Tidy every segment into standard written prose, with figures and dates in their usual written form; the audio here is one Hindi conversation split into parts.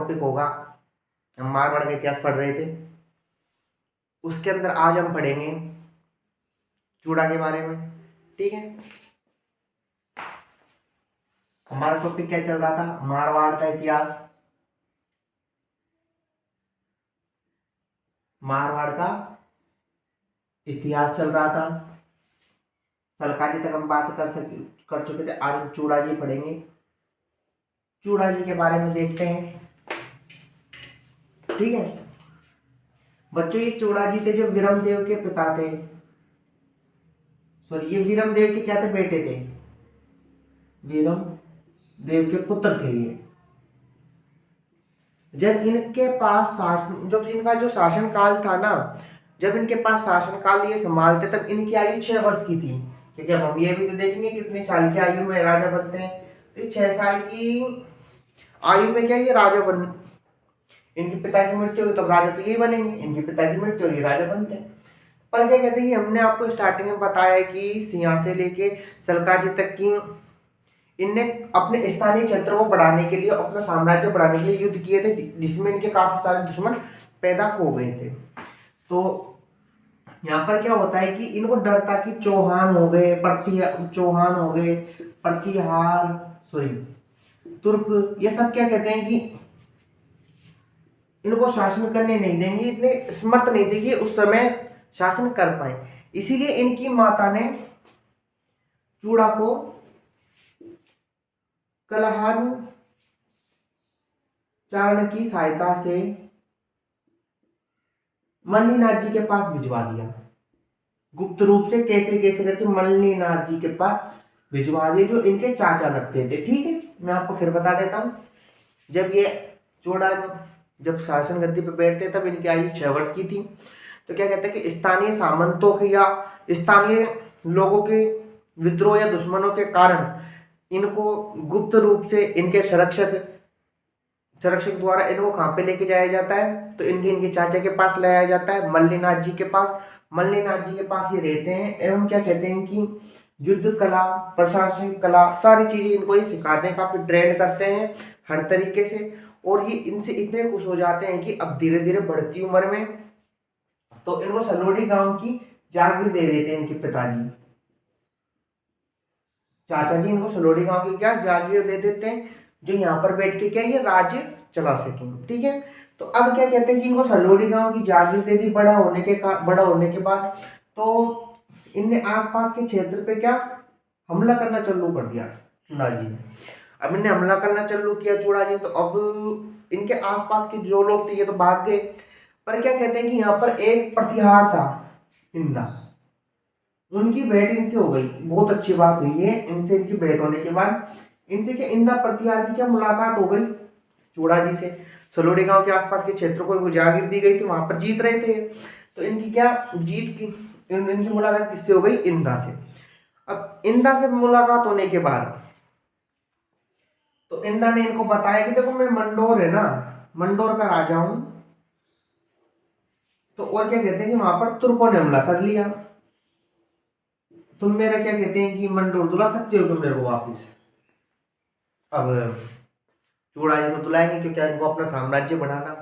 टॉपिक होगा, हम मारवाड़ का इतिहास पढ़ रहे थे, उसके अंदर आज हम पढ़ेंगे चूड़ा के बारे में। ठीक है, हमारा टॉपिक क्या चल रहा था? मारवाड़ का इतिहास। मारवाड़ का इतिहास चल रहा था, सलकाजी तक हम बात कर चुके थे। आज हम चूड़ा जी पढ़ेंगे, चूड़ा जी के बारे में देखते हैं। ठीक है बच्चों, ये चूड़ा जी थे जो विरमदेव के पिता थे, सॉरी ये विरमदेव के क्या थे? बेटे थे, विरमदेव के पुत्र थे ये। जब इनके पास शासन, जब इनका जो शासन काल था ना, जब इनके पास शासन काल ये संभालते तब इनकी आयु 6 वर्ष की थी। क्योंकि अब हम ये भी तो देखेंगे कितने साल की आयु में राजा बनते हैं। तो 6 साल की आयु में क्या ये राजा बन, इनके पिता की मृत्यु होगी तब राजा तो यही बनेंगे, इनके पिता की मृत्यु होगी राजा बनते हैं। पर क्या कहते हैं कि हमने आपको स्टार्टिंग में बताया कि सिंहा से लेके सलकाजी तक की इनने अपने स्थानीय क्षेत्रों को बढ़ाने के लिए, अपना साम्राज्य बढ़ाने के लिए युद्ध किए थे, जिसमें इनके काफी सारे दुश्मन पैदा हो गए थे। तो यहाँ पर क्या होता है कि इनको डर था कि चौहान हो गए, प्रतिहार, सॉरी तुर्क, ये सब क्या कहते हैं कि इनको शासन करने नहीं देंगे, इतने समर्थ नहीं थे कि उस समय शासन कर पाए। इसीलिए इनकी माता ने चूड़ा को कलहार चारण की सहायता से मल्लीनाथ जी के पास भिजवा दिया। गुप्त रूप से कैसे कैसे करके मल्लीनाथ जी के पास भिजवा दिए, जो इनके चाचा लगते थे। ठीक है, मैं आपको फिर बता देता हूं। जब ये चूड़ा जब शासन गद्दी पे बैठते तब इनकी आयु 6 वर्ष की थी। तो क्या कहते हैं कि स्थानीय सामंतों के या स्थानीय लोगों के विद्रोह या दुश्मनों के कारण इनको गुप्त रूप से इनके संरक्षक द्वारा इनको कहाँ पे लेके जाया जाता है? तो इनके चाचा के पास लाया जाता है, मल्लीनाथ जी के पास। मल्लीनाथ जी के पास ये रहते हैं एवं क्या कहते हैं कि युद्ध कला, प्रशासनिक कला, सारी चीजें इनको ये सिखाते हैं, काफी ट्रेंड करते हैं हर तरीके से। और ये इनसे इतने खुश हो जाते हैं कि अब धीरे धीरे बढ़ती उम्र में तो इनको सलोड़ी गांव की जागीर दे देते हैं इनके पिताजी, चाचा जी इनको सलोड़ी गांव की क्या जागीर दे देते हैं, जो यहाँ पर बैठ के क्या ये राज्य चला सकें। ठीक है, तो अब क्या कहते हैं कि इनको सलोड़ी गांव की जागीर दे दी। बड़ा होने के बाद तो इनने आसपास के क्षेत्र पे क्या हमला करना चालू कर दिया चूड़ा जी ने। अब इनने हमला करना चालू किया चूड़ा जी, तो अब इनके आसपास के जो लोग थे ये तो भाग गए। पर क्या कहते हैं कि यहाँ पर एक प्रतिहार था, इंदा, उनकी भेंट इनसे हो गई। बहुत अच्छी बात हुई है, इनसे इनकी भेंट होने के बाद इनसे क्या इंदा प्रतिहार की क्या मुलाकात हो गई चूड़ा जी से। सलोड़ी गांव के आसपास के क्षेत्रों को इनको जागीर दी गई थी, वहां पर जीत रहे थे। तो इनकी क्या जीत की, इनकी मुलाकात किससे हो गई? इंदा से। अब इंदा से मुलाकात होने के बाद तो इंदा ने इनको बताया कि देखो मैं मंडोर है ना, मंडोर का राजा हूं। तो और क्या कहते हैं कि वहां पर तुर्कों ने हमला कर लिया, तुम मेरा क्या कहते हैं कि मंडोर दुला सकते हो तुम मेरे को वापिस। अब चूड़ा जी को दुलाएंगे क्योंकि इनको अपना साम्राज्य बढ़ाना।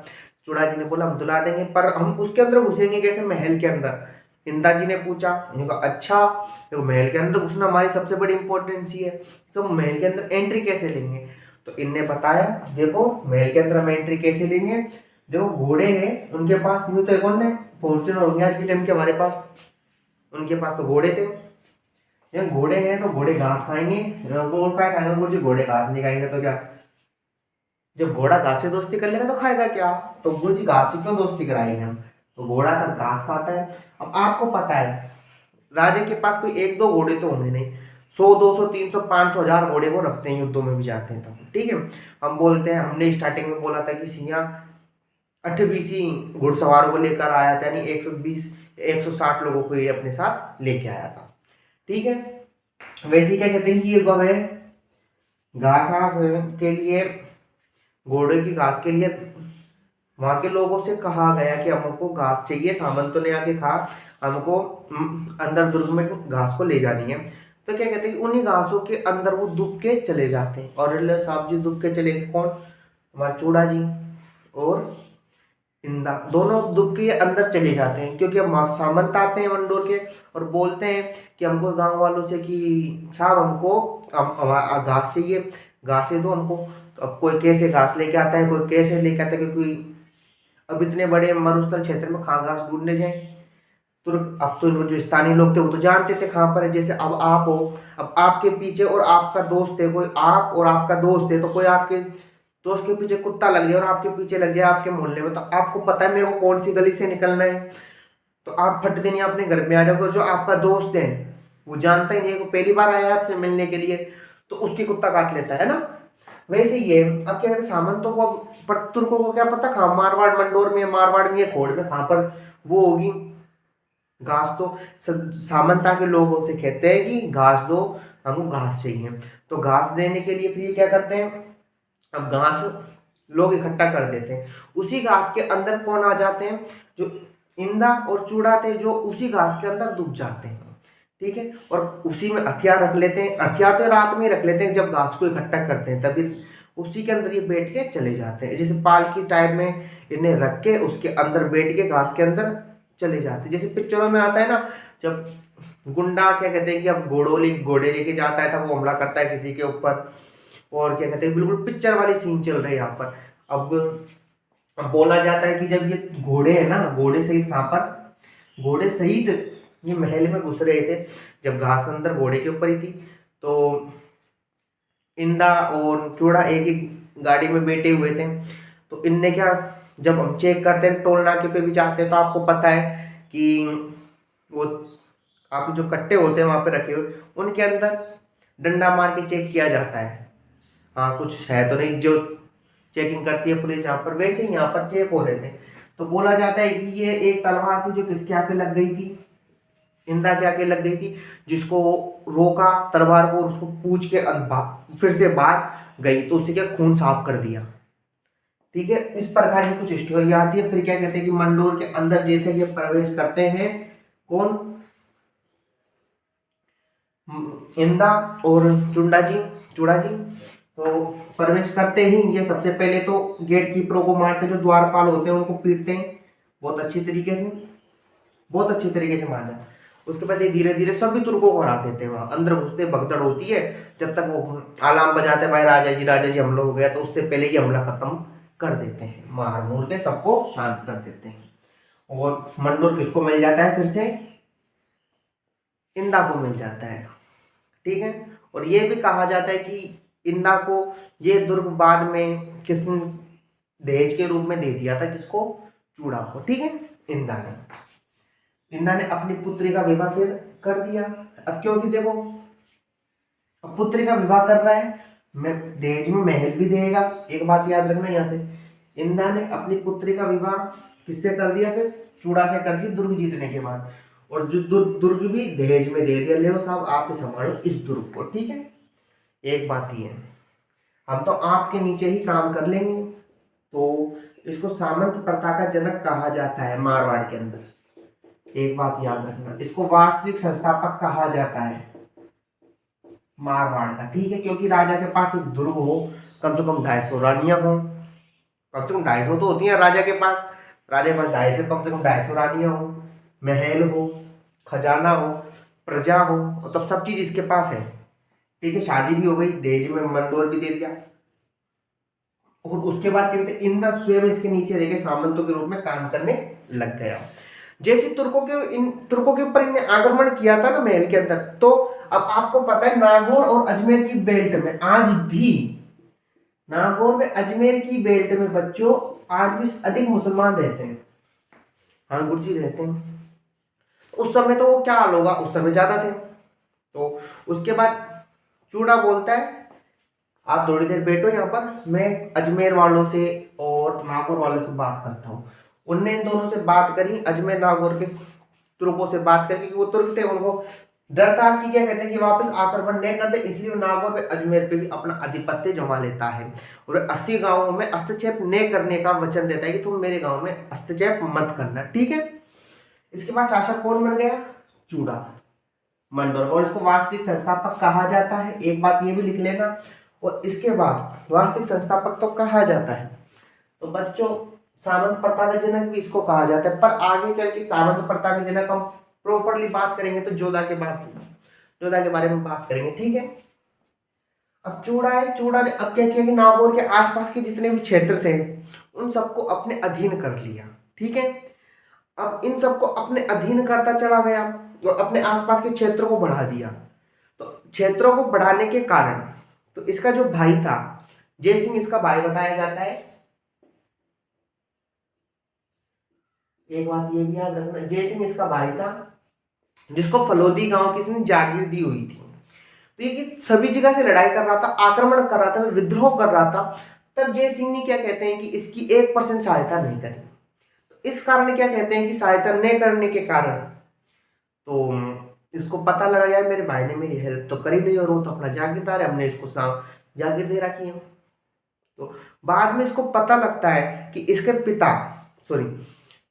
चूड़ा जी ने बोला हम दुला देंगे, पर हम उसके अंदर घुसेंगे कैसे? महल के अंदर। इंदा जी ने पूछा, अच्छा तो महल के अंदर घुसना हमारी सबसे बड़ी इंपॉर्टेंसी है, तो महल के अंदर एंट्री कैसे लेंगे? तो इनने बताया देखो महल के अंदर हम एंट्री कैसे लेंगे, देखो घोड़े हैं उनके पास, यूं तो कौन है फॉर्च्यूनर होंगे आज के टाइम के हमारे पास, उनके पास तो घोड़े थे। ये घोड़े हैं तो घोड़े घास खाएंगे, और क्या खाएंगे गुरु जी? घोड़े घास नहीं खाएंगे तो क्या, जब घोड़ा घास से दोस्ती कर लेगा तो खाएगा क्या? तो गुरु जी घास से क्यों दोस्ती कराएंगे हम? तो घोड़ा तक घास खाता है। अब आपको पता है राजा के पास कोई 1-2 घोड़े तो होंगे नहीं, 100, 200, 300, 500, 1000 घोड़े वो रखते हैं, युद्धों में भी जाते हैं तब। ठीक है, हम बोलते हैं, हमने स्टार्टिंग में बोला था कि सिंहा 28 घुड़सवारों को लेकर आया था, यानी 120, 160 लोगों को ये अपने साथ लेके आया था। ठीक है, वैसे क्या कहते हैं कि ये गवे घास के लिए, घोड़े की घास के लिए वहां के लोगों से कहा गया कि हमको घास चाहिए, सामंतों ने आके कहा हमको अंदर दुर्ग में घास को ले जानी है। तो क्या कहते हैं कि उन्हीं घासों के अंदर वो दुब के चले जाते हैं। और साहब जी दुब के चले गए, कौन? हमारे चूड़ा जी। और इंदा दोनों दुब के अंदर चले जाते हैं, क्योंकि अब सामंत आते हैं मंडोर के और बोलते हैं कि हमको गांव वालों से कि साहब हमको घास चाहिए, घास दे दो हमको। तो अब कोई कैसे घास लेके आता है, कोई कैसे लेके आता है, क्योंकि अब इतने बड़े मरुस्थल क्षेत्र में कहाँ घास ढूंढने जाए। तो अब तो जो स्थानीय लोग थे वो तो जानते थे कहाँ पर है। जैसे अब आप हो, अब आपके पीछे और आपका दोस्त है, कोई आप और आपका दोस्त है, तो कोई आपके दोस्त के पीछे कुत्ता लग जाए और आपके पीछे लग जाए आपके मोहल्ले में, तो आपको पता है मेरे को कौन सी गली से निकलना है, तो आप फट देनी अपने घर में आ जाओगे। जो आपका दोस्त है वो जानता ही नहीं है, वो पहली बार आया आपसे मिलने के लिए, तो उसकी कुत्ता काट लेता है ना। वैसे ही है। अब क्या कहते हैं, सामंतों को, पर तुर्कों को क्या पता कहाँ मारवाड़ मंडोर में, मारवाड़ में, खोड़ में, कहाँ पर वो होगी घास। तो सामंता के लोगों से कहते हैं कि घास दो, हमको घास चाहिए। तो घास देने के लिए फिर क्या करते हैं, अब घास लोग इकट्ठा कर देते हैं। उसी घास के अंदर कौन आ जाते हैं, जो इंदा और चूड़ा थे, जो उसी घास के अंदर डूब जाते हैं। ठीक है, और उसी में हथियार रख लेते हैं। हथियार तो रात में ही रख लेते हैं, जब घास को इकट्ठा करते हैं तभी उसी के अंदर ये बैठ के चले जाते हैं। जैसे पालकी टाइप में इन्हें रख के उसके अंदर बैठ के घास के अंदर चले जाते हैं। जैसे पिक्चरों में आता है ना, जब गुंडा क्या कहते हैं कि अब घोड़े लेके जाता है, तब वो हमला करता है किसी के ऊपर, और क्या कहते हैं बिल्कुल पिक्चर वाली सीन चल रही है यहाँ पर। अब बोला जाता है कि जब ये घोड़े है ना, घोड़े सहित कहाँ पर, घोड़े सहित ये महल में घुस रहे थे, जब घास अंदर घोड़े के ऊपर ही थी, तो इंदा और चूड़ा एक ही गाड़ी में बैठे हुए थे। तो इनने क्या, जब हम चेक करते हैं टोल नाके पे भी जाते हैं, तो आपको पता है कि वो आप जो कट्टे होते हैं वहां पे रखे हुए, उनके अंदर डंडा मार के चेक किया जाता है, हाँ कुछ है तो नहीं, जो चेकिंग करती है पुलिस यहाँ पर, वैसे ही यहाँ पर चेक हो रहे थे। तो बोला जाता है कि ये एक तलवार थी जो किसके आके लग गई थी, इंदा के आके लग गई थी, जिसको रोका तलवार को और उसको पूछ के फिर से बाहर गई, तो उससे क्या खून साफ कर दिया। ठीक है, इस प्रकार की कुछ स्टोरी आती है। फिर क्या कहते हैं कि मंडोर के अंदर जैसे ये प्रवेश करते हैं, कौन, इंदा और चूड़ा जी, तो प्रवेश करते ही ये सबसे पहले तो गेट कीपरों को मारते, जो द्वारपाल होते हैं उनको पीटते हैं बहुत अच्छी तरीके से, बहुत अच्छी तरीके से मारना। उसके बाद ये धीरे धीरे सभी तुर्कों को हरा देते हैं। वहां अंदर घुसते भगदड़ होती है, जब तक वो अलार्म बजाते भाई राजा जी हमला हो गया, तो उससे पहले ही हमला खत्म कर देते हैं, मार मूर के सबको शांत कर देते हैं। और मंडोर किसको मिल जाता है, फिर से इंदा को मिल जाता है। ठीक है, और ये भी कहा जाता है कि इंदा को ये दुर्ग बाद में किसने दहेज के रूप में दे दिया था, किसको, चूड़ा को। ठीक है, इंदा ने अपनी पुत्री का विवाह फिर कर दिया। अब क्योंकि देखो, अब पुत्री का विवाह कर रहा है, मैं दहेज में महल भी देगा। एक बात याद रखना यहाँ से, इंदा ने अपनी पुत्री का विवाह किससे कर दिया, फिर चूड़ा से कर दिया दुर्ग जीतने के बाद, और जो दुर्ग भी दहेज में दे दिया, ले साहब आप ही संभालो इस दुर्ग को। ठीक है, एक बात ही है, हम तो आपके नीचे ही काम कर लेंगे। तो इसको सामंत प्रथा का जनक कहा जाता है मारवाड़ के अंदर। एक बात याद रखना, इसको वास्तविक संस्थापक कहा जाता है मारवाड़ का। ठीक है, क्योंकि राजा के पास एक दुर्ग हो, कम से कम 250 रानियां हो, कम से कम 250 तो होती है राजा के पास, राजा के पास 250 कम से कम 250 रानियां हो, महल हो, खजाना हो, प्रजा हो, तब सब चीज इसके पास है। ठीक है, शादी भी हो गई, दहेज में मंडोर भी दे दिया, और उसके बाद क्या कहते हैं, इंदा स्वयं इसके नीचे रह के सामंतों के रूप में काम करने लग गया। जैसे तुर्कों के ऊपर इन्हें आक्रमण किया था ना महल के अंदर, तो अब आपको पता है नागौर और अजमेर की बेल्ट में आज भी, नागौर में अजमेर की बेल्ट में बच्चों आज भी अधिक मुसलमान रहते हैं, हाँ गुर्जी रहते हैं। उस समय तो क्या हाल होगा, उस समय ज्यादा थे। तो उसके बाद चूड़ा बोलता है आप थोड़ी देर बैठो यहाँ पर, मैं अजमेर वालों से और नागौर वालों से बात करता हूँ। उनने इन दोनों से बात करी, अजमेर नागौर के तुर्कों से बात करके, वो तुर्क थे, उनको डर था कि क्या कहते हैं कि वापस आक्रमण नहीं करते, इसलिए वो नागौर पे अजमेर पे भी अपना आधिपत्य जमा लेता है और 80 गांवों में हस्तक्षेप नहीं करने का वचन देता है कि तुम मेरे गांव में हस्तक्षेप मत करना। ठीक है, इसके बाद शासक कौन बन गया, चूड़ा मंडोर, और इसको वास्तविक संस्थापक कहा जाता है। एक बात ये भी लिख लेना, और इसके बाद वास्तविक संस्थापक तो कहा जाता है, तो बच्चों सामंत प्रथा का जनक भी इसको कहा जाता है, पर आगे चल के सामंत प्रथा के जनक हम प्रॉपरली बात करेंगे तो जोधा के बारे में बात करेंगे, ठीक है। अब चूड़ा ने अब क्या किया कि नागौर के आसपास के जितने भी क्षेत्र थे उन सबको अपने अधीन कर लिया, ठीक है। अब इन सबको अपने अधीन करता चला गया और अपने आसपास के क्षेत्रों को बढ़ा दिया। तो क्षेत्रों को बढ़ाने के कारण तो इसका जो भाई था जय सिंह, इसका भाई बताया जाता है। एक बात ये भी याद रखना, जय सिंह इसका भाई था जिसको फलोदी गांव की इसने जागीर दी हुई थी। तो ये कि सभी जगह से लड़ाई कर रहा था, आक्रमण कर रहा था, विद्रोह कर रहा था। तब जय सिंह ने क्या कहते हैं कि इसकी 1% सहायता नहीं करी। तो इस कारण क्या कहते हैं कि सहायता नहीं करने के कारण तो इसको पता लगा यार मेरे भाई ने मेरी हेल्प तो करी नहीं और वो तो अपना जागीरदार है, हमने इसको जागीर दे रखी है। तो बाद में इसको पता लगता है कि इसके पिता सॉरी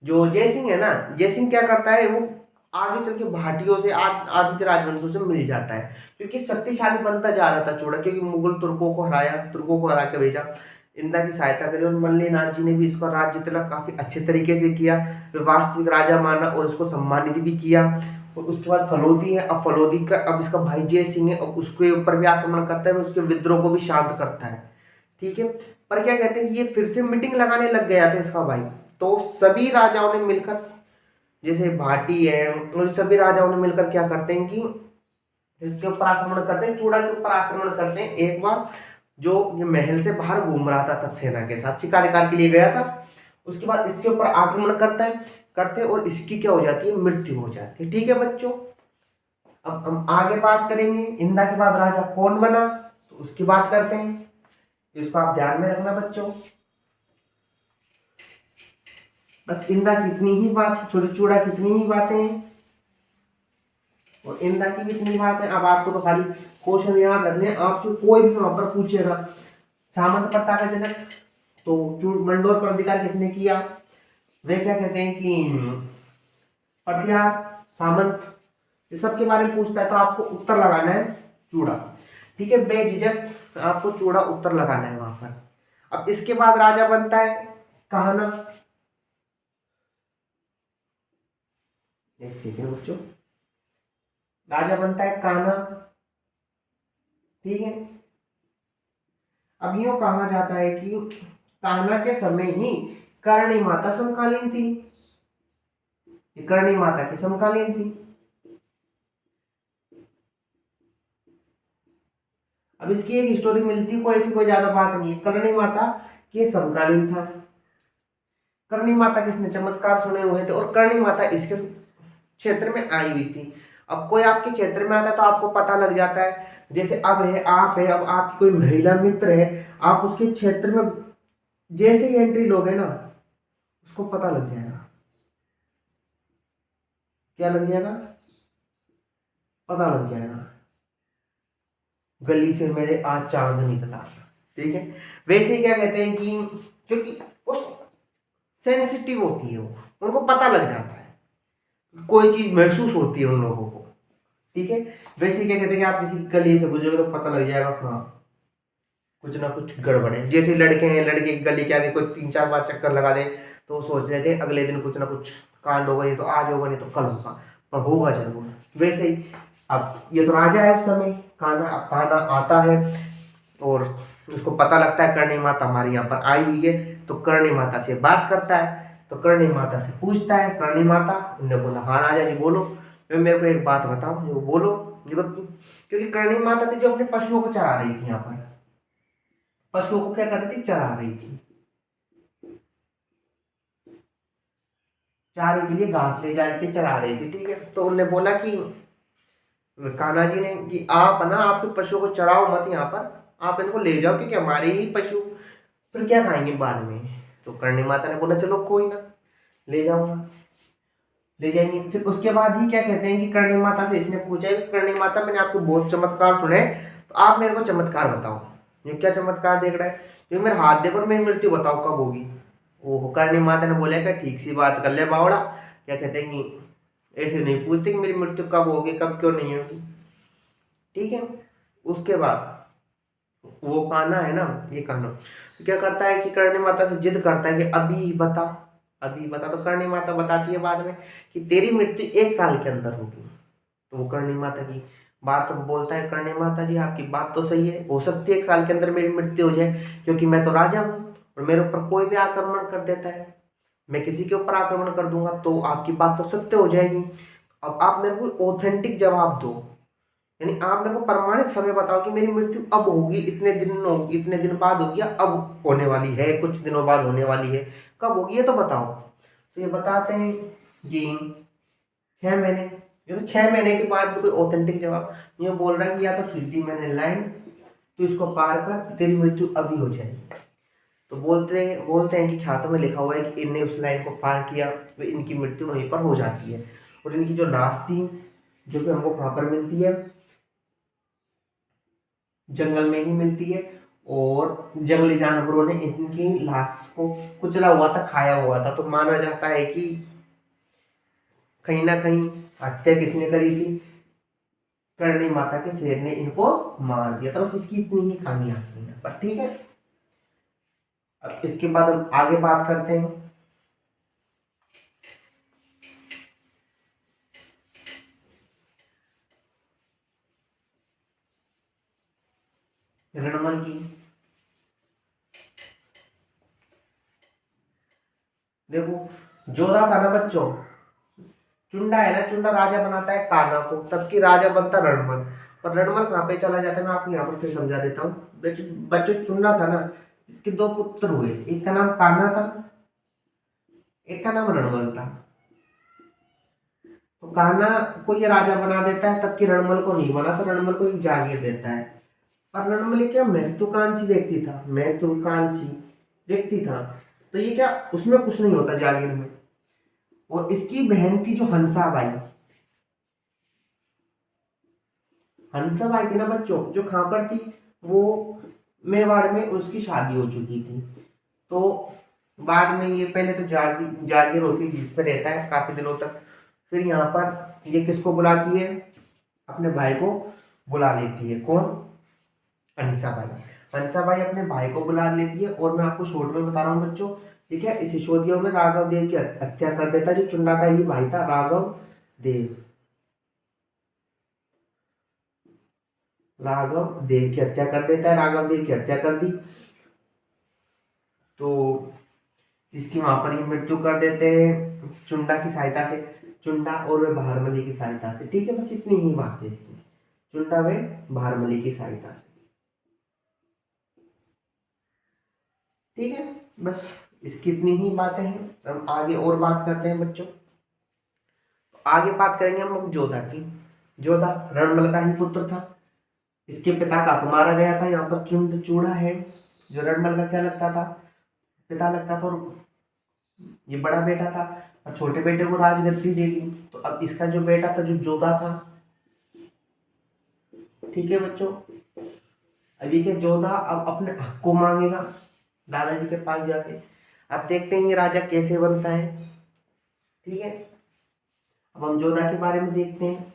जो जय सिंह है ना, जय सिंह क्या करता है, वो आगे चल के भाटियों से आदित्य राजवंशों से मिल जाता है क्योंकि शक्तिशाली बनता जा रहा था चूड़ा, क्योंकि मुगल तुर्कों को हरा के भेजा, इंदा की सहायता करी और मल्लीनाथ जी ने भी इसका राज्य तिलक काफी अच्छे तरीके से किया, वे वास्तविक राजा माना और इसको सम्मानित भी किया। और उसके बाद फलोदी है, अब फलोदी का अब इसका भाई जय सिंह है, अब उसके ऊपर भी आक्रमण करता है, उसके विद्रोह को भी शांत करता है, ठीक है। पर क्या कहते हैं कि ये फिर से मीटिंग लगाने लग गया था इसका भाई। तो सभी राजाओं ने मिलकर, जैसे भाटी है और सभी राजाओं ने मिलकर क्या करते हैं कि इसके ऊपर आक्रमण करते हैं, चूड़ा के ऊपर आक्रमण करते हैं। एक बार जो ये महल से बाहर घूम रहा था तब सेना के साथ शिकार के लिए गया था, उसके बाद इसके ऊपर आक्रमण करते और इसकी क्या हो जाती है, मृत्यु हो जाती है, ठीक है बच्चों। अब हम आगे बात करेंगे इंदा के बाद राजा कौन बना, तो उसकी बात करते हैं, इसको आप ध्यान में रखना बच्चों। बस इंदा की इतनी ही बात, चूड़ा की इतनी ही बातें हैं और इंदा की भी इतनी बात है। अब आपको तो खाली क्वेश्चन याद रखने हैं, आपसे कोई भी वहां पर पूछेगा सामंत प्रथा का जनक तो मंडोर पर अधिकार किसने किया, वे क्या कहते हैं कि पटियार सामंत, ये सब के बारे में पूछता है तो आपको उत्तर लगाना है चूड़ा, ठीक है। बेझिझक आपको चूड़ा उत्तर लगाना है वहां पर। अब इसके बाद राजा बनता है कान्हा, एक सेकेंड बच्चों, राजा बनता है कान्हा, ठीक है। अब यूं कहा जाता है कि कान्हा के समय ही करणी माता समकालीन थी, करणी माता की समकालीन थी। अब इसकी एक स्टोरी मिलती, कोई ऐसी कोई ज्यादा बात नहीं है, करणी माता के समकालीन था। करणी माता किसने चमत्कार सुने हुए थे और करणी माता इसके क्षेत्र में आई हुई थी। अब कोई आपके क्षेत्र में आता है तो आपको पता लग जाता है, जैसे अब है आप है, अब आपकी कोई महिला मित्र है, आप उसके क्षेत्र में जैसे ही एंट्री लोगे ना उसको पता लग जाएगा, क्या लग जाएगा, पता लग जाएगा गली से मेरे आज चांद निकला, ठीक है। वैसे क्या कहते हैं कि क्योंकि उस सेंसिटिव होती है वो, उनको पता लग जाता है, कोई चीज महसूस होती है उन लोगों को, ठीक है। वैसे क्या कहते हैं कि आप किसी गली से गुजरोगे तो पता लग जाएगा हाँ कुछ ना कुछ गड़बड़ है। जैसे लड़के हैं, लड़के की गली के आगे कोई 3-4 बार चक्कर लगा दे तो सोच रहे थे अगले दिन कुछ ना कुछ कांड होगा, ये तो आज होगा नहीं तो कल होगा, पर होगा जरूर। वैसे ही अब ये तो राजा है उस समय, कान्हा आता है और उसको पता लगता है करणी माता हमारी यहाँ पर आई हुई है, तो करणी माता से बात करता है, तो करणी माता से पूछता है, करणी माता उन्होंने बोला हाँ राजा जी बोलो, मेरे को एक बात बताओ, जो बोलो क्योंकि करणी माता थी जो अपने पशुओं को चरा रही थी, यहाँ पर पशुओं को क्या कर रही थी, चरा रही थी, चारे के लिए घास ले जा रही थी, चरा रही थी, ठीक है। तो उन्होंने बोला कि कान्हा जी ने कि आप ना आपके पशुओं को चराओ मत यहाँ पर, आप इनको ले जाओ क्योंकि हमारे ही पशु फिर क्या खाएंगे बाद में। तो करणी माता ने बोला चलो कोई ना, ले जाऊंगा, ले जाएंगे। फिर उसके बाद ही क्या कहते हैं कि करणी माता से इसने पूछा कि करणी माता मैंने आपको बहुत चमत्कार सुने, तो आप मेरे को चमत्कार बताओ, ये क्या चमत्कार देख रहा है, क्योंकि मेरे हाथ देखो मेरी मृत्यु बताओ कब होगी। ओह, करणी माता ने बोला कि ठीक सी बात कर ले बावड़ा, क्या कहते हैं कि ऐसे नहीं पूछते कि मेरी मृत्यु कब होगी कब क्यों नहीं होगी, ठीक है। उसके बाद वो कान्हा है ना, ये कान्हा तो क्या करता है कि कर्णी माता से जिद करता है कि अभी बता, अभी बता। तो कर्णी माता बताती है बाद में कि तेरी मृत्यु 1 साल के अंदर होगी। तो वो कर्णी माता की बात बोलता है, कर्णी माता जी आपकी बात तो सही है, हो सकती है 1 साल के अंदर मेरी मृत्यु हो जाए, क्योंकि मैं तो राजा हूँ और मेरे ऊपर कोई भी आक्रमण कर देता है, मैं किसी के ऊपर आक्रमण कर दूंगा तो आपकी बात तो सत्य हो जाएगी। अब आप मेरे को ऑथेंटिक जवाब दो, यानी आप मेरे को प्रमाणित समय बताओ कि मेरी मृत्यु अब होगी, इतने दिन होगी, इतने दिन बाद होगी या अब होने वाली है, कुछ दिनों बाद होने वाली है, कब होगी ये तो बताओ। तो ये बताते हैं कि 6 महीने। ये तो 6 महीने के बाद भी कोई ऑथेंटिक जवाब ये बोल रहा है कि या तो खींच दी मैंने लाइन, तो इसको पार कर, तेरी मृत्यु अभी हो जाएगी। तो बोलते हैं कि ख्यातों में लिखा हुआ है कि इनने उस लाइन को पार किया तो इनकी मृत्यु वहीं पर हो जाती है। और इनकी जो लाश थी, जो कि हमको कहाँ पर मिलती है, जंगल में ही मिलती है। और जंगली जानवरों ने इनकी लाश को कुचला हुआ था, खाया हुआ था। तो माना जाता है कि कहीं ना कहीं हत्या किसने करी थी, कर्णी माता के शेर ने इनको मार दिया था। बस इसकी इतनी ही कहानी आती है पर, ठीक है। अब इसके बाद हम आगे बात करते हैं। रणमल की। देखो जोधा था ना बच्चों, चुंडा है ना, चुंडा राजा बनाता है कान्हा को, तब की राजा बनता रणमल। पर रणमल कहाँ पे चला जाता है, मैं आपको यहाँ पर फिर समझा देता हूँ। बच्चों चुंडा था ना, इसके 2 पुत्र हुए, एक का नाम कान्हा था, एक का नाम रणमल था। तो कान्हा को ये राजा बना देता है, तब की रणमल को नहीं बना, तो रणमल को एक जागीर देता है। पर रणमल क्या महत्वाकांक्षी व्यक्ति था, महत्वाकांक्षी व्यक्ति था। तो ये क्या, उसमें कुछ नहीं होता जागीर में। और इसकी बहन थी जो हंसाबाई, हंसाबाई थी ना बच्चों, जो कहां पर थी, वो मेवाड़ में उसकी शादी हो चुकी थी। तो बाद में ये पहले तो जागीर जागीर होती है जिस पे रहता है काफी दिनों तक। फिर यहाँ पर ये किसको बुलाती है, अपने भाई को बुला लेती है। कौन, हंसाबाई। हंसाबाई अपने भाई को बुला लेती है। और मैं आपको शॉर्ट में बता रहा हूँ बच्चों, ठीक है। इस सिसोदिया में राघव देव की हत्या कर देता है, जो चुन्ना का ही भाई था, राघव देव। राघव देव की हत्या कर देता है, राघव देव की हत्या कर दी। तो इसकी वहां पर ही मृत्यु कर देते हैं चुंडा की सहायता से, चुंडा और वे भारमली की सहायता से, ठीक है। बस इतनी ही बात है इसकी, चुंडा वे भारमली की सहायता से, ठीक है। बस इसकी इतनी ही बातें हैं। हम आगे और बात करते हैं बच्चों। आगे बात करेंगे हम जोधा की। जोधा रणमल का ही पुत्र था, इसके पिता का मारा गया था। यहाँ पर चुंड चूड़ा है, जो रणमल का क्या लगता था, पिता लगता था। और ये बड़ा बेटा था और छोटे बेटे को राजगद्दी दे दी। तो अब इसका जो बेटा था, जो जोधा था, ठीक है बच्चों, अभी के जोधा अब अपने हक को मांगेगा दादाजी के पास जाके। अब देखते हैं ये राजा कैसे बनता है, ठीक है। अब हम जोधा के बारे में देखते हैं।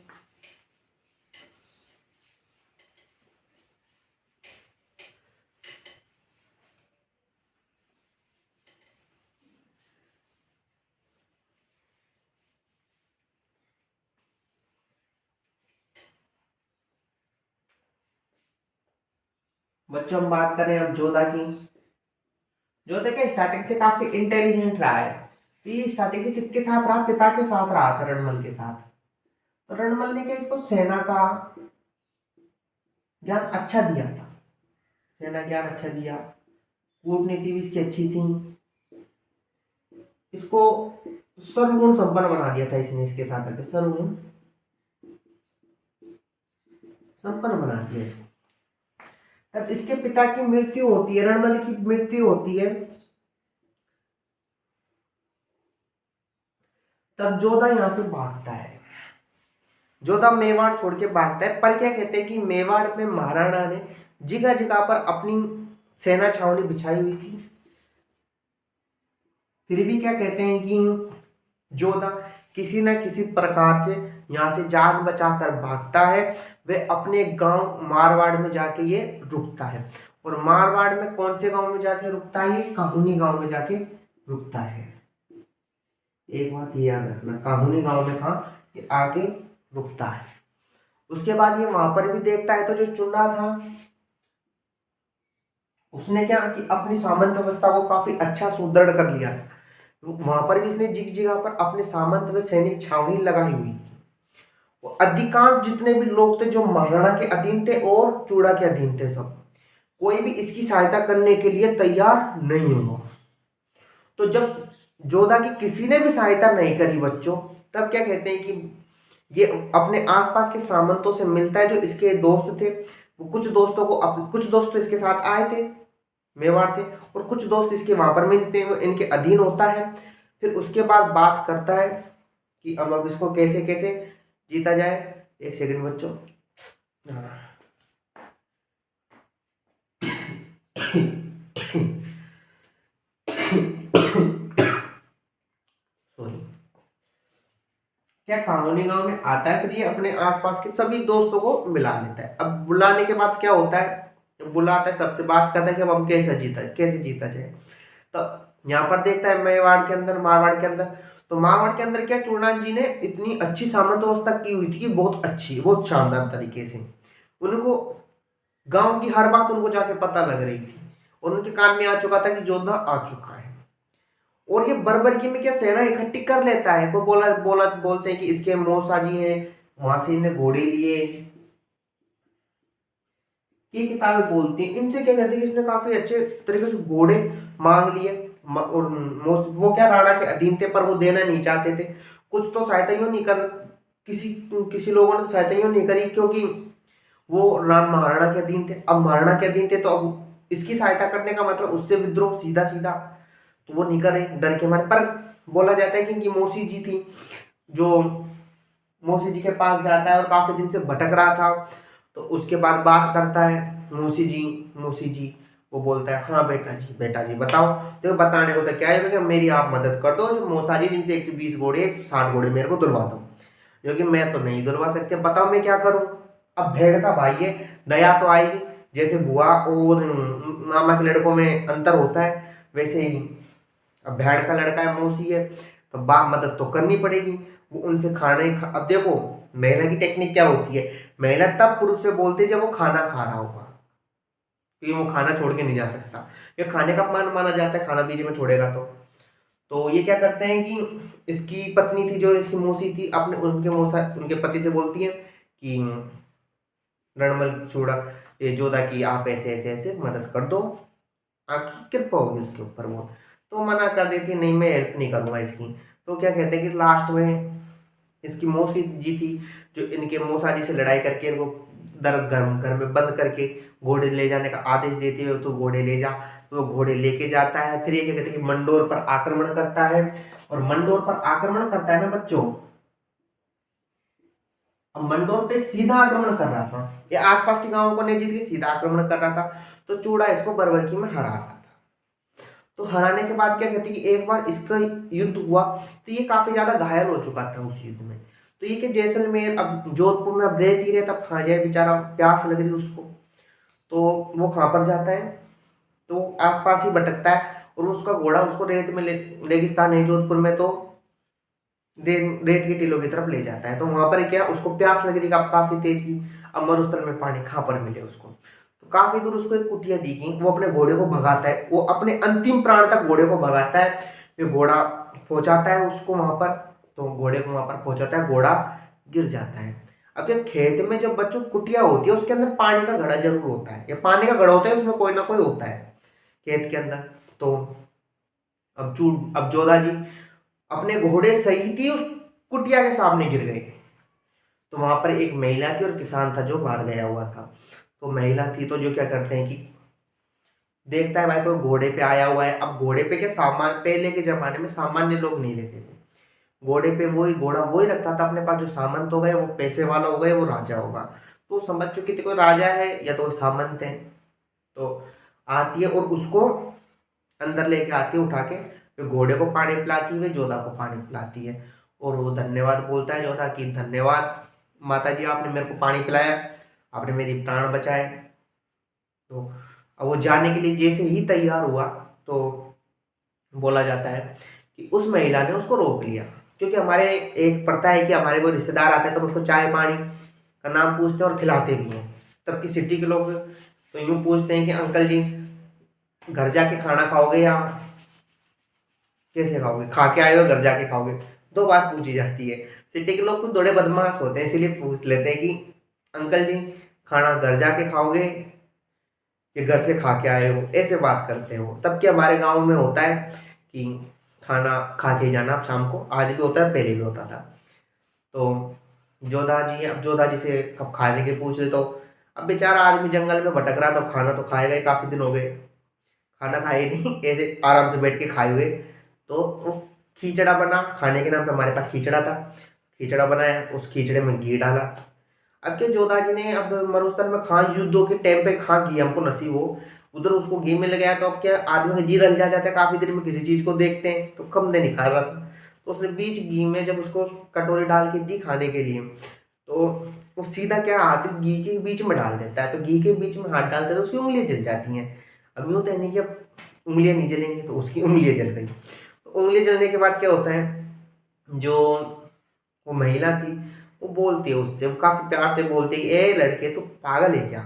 बच्चों हम बात करें अब जोधा की। जोधा क्या स्टार्टिंग से काफी इंटेलिजेंट रहा है। तो ये स्टार्टिंग से किसके साथ रहा, पिता के साथ रहा था, रणमल के साथ। तो रणमल ने क्या इसको सेना का ज्ञान अच्छा दिया था, सेना ज्ञान अच्छा दिया, कूटनीति भी इसकी अच्छी थी। इसको सर्वगुण संपन्न बना दिया था इसने, इसके साथ आके सर्वगुण संपन्न बना दिया इसको। तब इसके पिता की मृत्यु होती है, रणमल की मृत्यु होती है। तब जोधा यहां से भागता है, जोधा मेवाड़ छोड़ के भागता है। पर क्या कहते हैं कि मेवाड़ में महाराणा ने जगह जगह पर अपनी सेना छावनी बिछाई हुई थी। फिर भी क्या कहते हैं कि जोधा किसी न किसी प्रकार से यहाँ से जान बचाकर भागता है। वे अपने गांव मारवाड़ में जाके ये रुकता है। और मारवाड़ में कौन से गांव में जाके रुकता है? ये काहुनी गांव में जाके रुकता है। एक बात ये याद रखना, काहुनी गांव में कहा ये आके रुकता है। उसके बाद ये वहां पर भी देखता है, तो जो चुना था उसने क्या कि अपनी सामंत व्यवस्था को काफी अच्छा सुदृढ़ कर लिया था। वहां पर भी इसने जिग जगह पर अपने सामंत व सैनिक छावनी लगाई हुई थी। वो अधिकांश जितने भी लोग थे जो महाराणा के अधीन थे और चूड़ा के अधीन थे, सब कोई भी इसकी सहायता करने के लिए तैयार नहीं हुआ। तो जब जोधा की किसी ने भी सहायता नहीं करी बच्चों, तब क्या कहते हैं कि ये अपने आसपास के सामंतों से मिलता है जो इसके दोस्त थे। वो कुछ दोस्तों को कुछ दोस्त तो इसके साथ आए थे मेवाड़ से, और कुछ दोस्त इसके वहां पर मिलते हैं, वो इनके अधीन होता है। फिर उसके बाद बात करता है कि अब इसको कैसे कैसे जीता जाए। एक सेकंड बच्चों, सॉरी। क्या कानूनी गांव में आता है, फिर ये अपने आसपास के सभी दोस्तों को मिला लेता है। अब बुलाने के बाद क्या होता है, बुलाता है, सबसे बात करता है कि अब हम कैसे जीता जाए। तो यहाँ पर देखता है मेवाड़ के अंदर, मारवाड़ के अंदर, तो मारवाड़ के अंदर क्या चूड़ान जी ने इतनी अच्छी सामंत व्यवस्था की हुई थी कि बहुत अच्छी, बहुत शानदार तरीके से उनको गांव की हर बात उनको जाके पता लग रही थी, और उनके कान में आ चुका था कि जोधा आ चुका है। और ये बरबरकी में क्या सेना इकट्ठी कर लेता है। को बोलते हैं कि इसके मौसा जी हैं, वहां से इन्हें घोड़े लिए, ये किताबें बोलती हैं। इनसे क्या कहते हैं कि इसने काफी अच्छे तरीके से घोड़े मांग लिए, और वो क्या राणा के अधीन थे पर वो देना नहीं चाहते थे। कुछ तो सहायता यूं नहीं कर, किसी किसी लोगों ने तो सहायता यूं नहीं करी क्योंकि वो राम महाराणा के अधीन थे। अब महाराणा के अधीन थे तो अब इसकी सहायता करने का मतलब उससे विद्रोह सीधा सीधा, तो वो नहीं करे डर के मारे। पर बोला जाता है कि इनकी मौसी जी थी, जो मौसी जी के पास जाता है और काफी दिन से भटक रहा था, तो उसके बाद बात करता है मौसी जी वो बोलता है हाँ बेटा जी बताओ। तो बताने को तो क्या है कि मेरी आप मदद कर दो, जो मौसा जी जिनसे 120 घोड़े 160 घोड़े मेरे को दुलवा दो, जो कि मैं तो नहीं दुलवा सकते, बताओ मैं क्या करूं। अब भेड़ का भाई है, दया तो आएगी। जैसे बुआ और मामा के लड़कों में अंतर होता है, वैसे ही अब भेड़ का लड़का है, मौसी है, तो बाप मदद तो करनी पड़ेगी। वो उनसे अब देखो महिला की टेक्निक क्या होती है, महिला तब पुरुष से बोलती है जब वो खाना खा रहा होगा, क्योंकि वो खाना छोड़ के नहीं जा सकता, ये खाने का अपमान माना जाता है खाना बीच में छोड़ेगा तो ये क्या करते हैं कि इसकी पत्नी थी जो इसकी मौसी थी, अपने उनके पति से बोलती है कि रणमल चूड़ा ये जोधा की आप ऐसे ऐसे ऐसे मदद कर दो, आपकी कृपा होगी उसके ऊपर। वो तो मना कर देती है, नहीं मैं हेल्प नहीं करूंगा इसकी। तो क्या कहते हैं कि लास्ट में इसकी मौसी जी थी जो इनके मौसा जी से लड़ाई करके इनको घर में बंद करके घोड़े ले जाने का आदेश देती है, तो घोड़े ले जा, तो घोड़े लेके जाता है। फिर ये क्या कहते हैं कि मंडोर पर आक्रमण करता है, और मंडोर पर आक्रमण करता है ना बच्चों, अब मंडोर पे सीधा आक्रमण कर रहा था, ये आसपास के गांवों को नहीं जीत के सीधा आक्रमण कर रहा था, तो चूड़ा इसको बरबरकी में हरा रहा था। तो हराने के बाद क्या कहते हैं कि एक बार इसका युद्ध हुआ, तो ये काफी ज्यादा घायल हो चुका था उस युद्ध में। तो ये कि जैसलमेर, अब जोधपुर में अब रहती ही रहे, तब खा जाए बेचारा, प्यास लग रही उसको, तो वो कहाँ पर जाता है, तो आसपास ही भटकता है, और उसका घोड़ा उसको रेत में रेगिस्तान है जोधपुर में, तो रेत की टीलों की तरफ ले जाता है। तो वहां पर क्या उसको प्यास लग रही, काफी तेज की, अब मरुस्थल में पानी कहाँ पर मिले उसको, तो काफी दूर उसको एक कुटिया दिखी, वो अपने घोड़े को भगाता है, वो अपने अंतिम प्राण तक घोड़े को भगाता है। फिर घोड़ा पहुंचाता है उसको वहां पर, तो घोड़े को वहां पर पहुंचाता है, घोड़ा गिर जाता है। अब ये खेत में जब बच्चों कुटिया होती है उसके अंदर पानी का घड़ा जरूर होता है, या पानी का घड़ा होता है, उसमें कोई ना कोई होता है खेत के अंदर। तो अब जोधा जी अपने घोड़े सहित ही उस कुटिया के सामने गिर गए। तो वहां पर एक महिला थी और किसान था जो मार गया हुआ था। तो महिला थी तो जो क्या करते हैं कि देखता है भाई कोई घोड़े पे आया हुआ है। अब घोड़े पे क्या सामान, पहले के जमाने में सामान्य लोग नहीं लेते थे घोड़े पे, घोड़ा वही रखता था अपने पास जो सामंत हो गए, वो पैसे वाला हो गए, वो राजा होगा। तो समझ चुकी थी कोई राजा है या तो सामंत है। तो आती है और उसको अंदर लेके आती है उठा के, फिर घोड़े को पानी पिलाती है, जोधा को पानी पिलाती है, और वो धन्यवाद बोलता है जोधा की, धन्यवाद माता जी आपने मेरे को पानी पिलाया, आपने मेरी प्राण बचाए। तो अब वो जाने के लिए जैसे ही तैयार हुआ तो बोला जाता है कि उस महिला ने उसको रोक लिया, क्योंकि हमारे एक प्रथा है कि हमारे कोई रिश्तेदार आते हैं तो हम उसको चाय पानी का नाम पूछते हैं और खिलाते भी हैं। तब की सिटी के लोग तो यूँ पूछते हैं कि अंकल जी घर जाके खाना खाओगे या कैसे खाओगे, खा के आए हो घर जाके खाओगे, दो बात पूछी जाती है। सिटी के लोग कुछ थोड़े बदमाश होते हैं, इसीलिए पूछ लेते हैं कि अंकल जी खाना घर जाके खाओगे कि घर से खा के आए हो, ऐसे बात करते हो। तब कि हमारे गांव में होता है कि खाना खा के जाना, आप शाम को, आज भी होता है पहले भी होता था। तो अब जोधा जी से कब खाने के पूछ रहे, तो अब बेचारा आदमी जंगल में भटक रहा, तो खाना तो खाएगा ही, काफ़ी दिन हो गए खाना खाए नहीं, ऐसे आराम से बैठ के खाए हुए। तो वो खींचड़ा बना, खाने के नाम पे हमारे पास खींचड़ा था, खींचड़ा बनाया, उस खींचड़े में घी डाला। अब क्या जोधा जी ने अब मरुस्थल में खां युद्धों के टाइम पे खां घी हमको नसीब हो, उधर उसको घी मिल गया, तो अब क्या आदमी का जी रंज जाता है, काफी देर में किसी चीज को देखते हैं तो कम दे नहीं खा रहा था, तो उसने बीच घी में जब उसको कटोरी डाल के दी खाने के लिए, तो वो सीधा क्या हाथ घी के बीच में डाल देता है, तो घी के बीच में हाथ डालते तो उसकी उंगलियां जल जाती हैं। अब यूँ तो नहीं कि अब उंगलियां नहीं जलेंगी, तो उसकी उंगलियां जल गई। तो उंगली जलने के बाद क्या होता है, जो वो महिला थी वो बोलती है उससे, वो काफी प्यार से बोलती है कि ए लड़के तू पागल है क्या,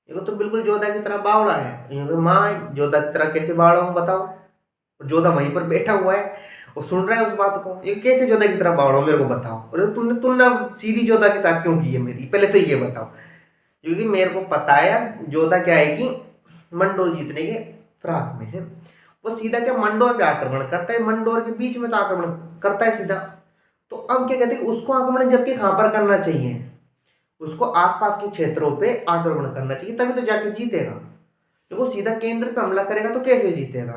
ये तो बिल्कुल जोधा की तरह बावड़ा है। ये कहा, माँ जोधा की तरह कैसे बावड़ा हूँ बताओ। और जोधा वहीं पर बैठा हुआ है और सुन रहा है उस बात को, ये कैसे जोधा की तरह बावड़ा हूँ मेरे को बताओ, और तुमने तुलना सीधी जोधा के साथ क्यों की है मेरी, पहले तो ये बताओ। क्योंकि मेरे को पता है यार जोधा क्या है कि मंडोर जीतने के फिराक में है, वो सीधा क्या मंडोर पे आक्रमण करता है, मंडोर के बीच में तो आक्रमण करता है सीधा। तो अब क्या कहते हैं, उसको आक्रमण जबकि कहां पर करना चाहिए, उसको आसपास के क्षेत्रों पे आक्रमण करना चाहिए, तभी तो जाके जीतेगा। तो वो सीधा केंद्र पे हमला करेगा तो कैसे जीतेगा।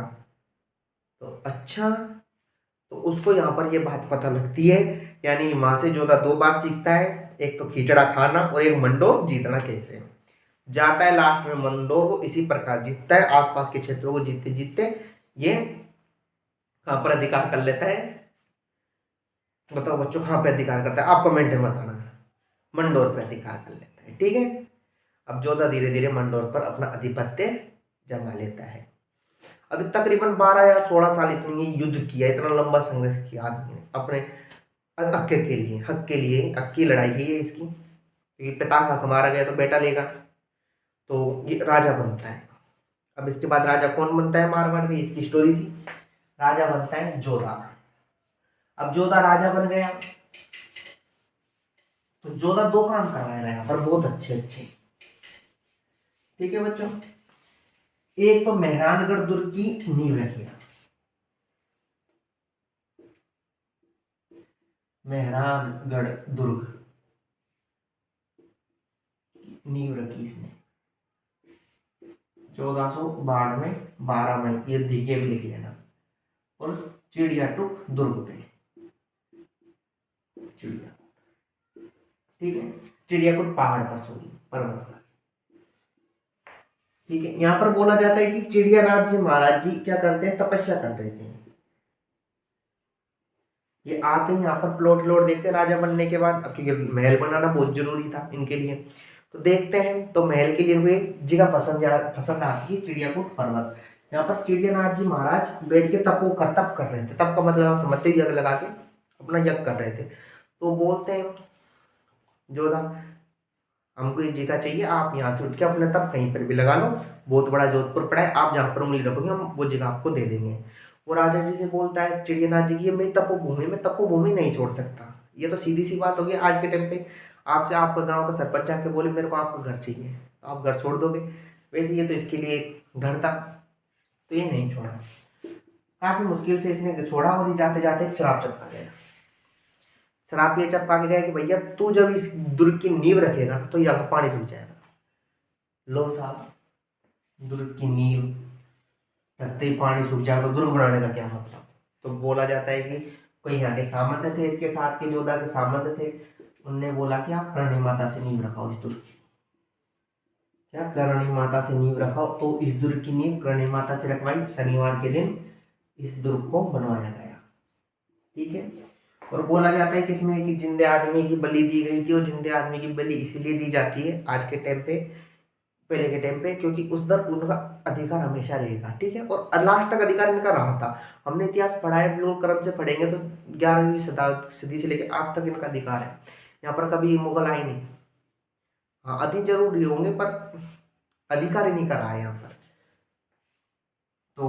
तो अच्छा, तो उसको यहाँ पर ये बात पता लगती है, यानी माँ से जोधा दो बात सीखता है, एक तो खिचड़ा खाना और एक मंडोर जीतना कैसे। जाता है लास्ट में मंडोर को इसी प्रकार जीतता है, आसपास के क्षेत्रों को जीतते जीतते ये कहां पर अधिकार कर लेता है, बताओ बच्चों कहां पे अधिकार करता है, आप कमेंट में बताना। मंडोर पे अधिकार कर लेता है, ठीक है। अब जोधा धीरे धीरे मंडोर पर अपना आधिपत्य जमा लेता है। अभी तकरीबन 12 या 16 साल इसने ये युद्ध किया, इतना लंबा संघर्ष किया आदमी ने अपने हक के लिए, हक के लिए हक की लड़ाई की है इसकी, क्योंकि पिता का हक मारा गया तो बेटा लेगा, तो ये राजा बनता है। अब इसके बाद राजा कौन बनता है मारवाड़ की, इसकी स्टोरी थी। राजा बनता है जोधा। अब जोधा राजा बन गया तो जोधा दो काम करवाएगा यहाँ पर बहुत अच्छे अच्छे, ठीक है बच्चों। एक तो मेहरानगढ़ दुर्ग की नींव रखिएगा, मेहरानगढ़ दुर्ग नींव रखी इसने 1492 12 मई, ये देखिए भी लिख लेना। और चिड़िया टूक दुर्ग पे, चिड़िया, ठीक है, चिड़ियाकुट पहाड़ पर, सॉरी पर्वत पर, ठीक है। यहाँ पर बोला जाता है कि चिड़ियानाथ जी महाराज जी क्या करते हैं, तपस्या कर रहे थे। ये आते ही यहाँ पर प्लॉट लोट देखते हैं राजा बनने के बाद, अब क्योंकि महल बनाना बहुत जरूरी था इनके लिए, तो देखते हैं तो महल के लिए इनको एक जगह पसंद आती है, चिड़ियाकुट पर्वत। यहाँ पर चिड़ियानाथ जी महाराज बैठ के तप कर रहे थे, तप का मतलब आप समझते ही, यज्ञ लगा के अपना यज्ञ कर रहे थे। तो बोलते हैं जोधा हमको ये जगह चाहिए, आप यहाँ से उठ के अपने तप कहीं पर भी लगा लो, बहुत बड़ा जोधपुर पड़ा है, आप जहाँ पर उंगली रखोगे हम वो जगह आपको दे देंगे। वो राजा जी से बोलता है चिड़ियानाथ जी की, ये मेरी तपोभूमि, मैं तपोभूमि नहीं छोड़ सकता। ये तो सीधी सी बात होगी आज के टाइम पे, आपसे आपका गांव का सरपंच आके बोले मेरे को आपका घर चाहिए, तो आप घर छोड़ दोगे। वैसे ये तो इसके लिए घर था, तो ये नहीं छोड़ा, काफी मुश्किल से इसने छोड़ा, और ये जाते जाते शराब चपका गया। शराब ये चपका के गया कि भैया तू जब इस दुर्ग की नींव रखेगा ना तो यहाँ पानी सूख जाएगा। लो साहब, दुर्ग की नींव रखते ही पानी सूख जाएगा, तो दुर्ग बनाने का क्या मतलब। तो बोला जाता है कि कोई यहाँ के सामंत थे, इसके साथ के जोधा के सामंत थे, उनने बोला कि आप करणी माता से नींव रखाओ इस दुर्ग की, क्या करणी माता से नींव रखाओ। तो इस दुर्ग की नींव करणी माता से रखवाई, शनिवार के दिन इस दुर्ग को बनवाया गया, ठीक है। और बोला जाता है कि इसमें कि जिंदे आदमी की बलि दी गई थी, और जिंदे आदमी की बलि इसीलिए दी जाती है आज के टाइम पे, पहले के टाइम पे, क्योंकि उस दर उनका अधिकार हमेशा रहेगा, ठीक है। और लास्ट तक अधिकार इनका रहा था। हमने इतिहास पढ़ा है, बिल्कुल क्रम से पढ़ेंगे तो 11वीं सदी से लेकर आज तक इनका अधिकार है। यहाँ पर कभी मुगल आए नहीं। हाँ, अधीन जरूर ही होंगे पर अधिकार ही नहीं करा है यहाँ पर। तो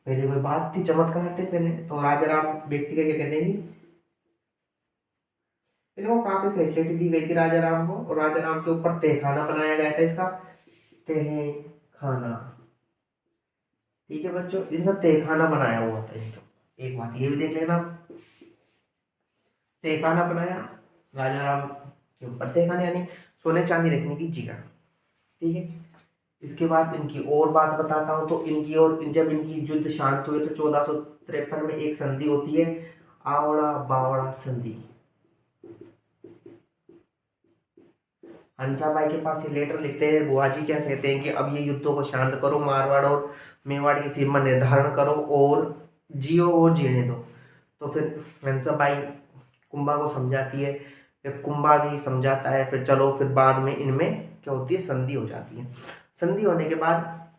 पहले कोई बात थी, चमत्कार थे पहले। तो राजा राम व्यक्ति का क्या कहते हैं, इनको काफी फैसिलिटी दी गई थी राजा राम को, और राजा राम के ऊपर तहखाना बनाया गया था, इसका तहखाना, ठीक है बच्चों, इनका तहखाना बनाया हुआ था इनका। एक बात ये भी देख लेना, तहखाना बनाया राजा राम के ऊपर, तहखाना यानी सोने चांदी रखने की जगह, ठीक है। इसके बाद इनकी और बात बताता हूँ। तो इनकी और जब इनकी युद्ध शांत हुए तो 1453 में एक संधि होती है, आवड़ा बावड़ा संधि। हंसाबाई के पास ये लेटर लिखते हैं, बुआ जी क्या कहते हैं कि अब ये युद्धों को शांत करो, मारवाड़ और मेवाड़ की सीमा निर्धारण करो और जियो और जीने दो। तो फिर हंसाबाई कुंभा को समझाती है, फिर कुंभा भी समझाता है, फिर चलो फिर बाद में इनमें क्या होती है, संधि हो जाती है। संधि होने के बाद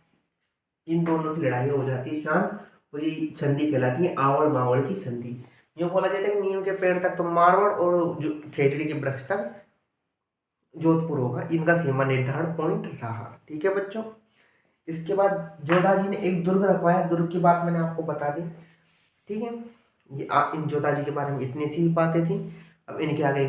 इन दोनों की लड़ाई हो जाती है शांत, और ये संधि कहलाती है आवड़ बावड़ की संधि। यूँ बोला जाता है कि नीम के पेड़ तक तो मारवाड़ और जो खेजड़ी के वृक्ष तक जोधपुर होगा, इनका सीमा निर्धारण पॉइंट रहा, ठीक है बच्चों। इसके बाद जोधा जी ने एक दुर्ग रखवाया, दुर्ग की बात मैंने आपको बता दी, ठीक है। ये इन जोधा जी के बारे में इतनी सी बातें थी। अब इनके आगे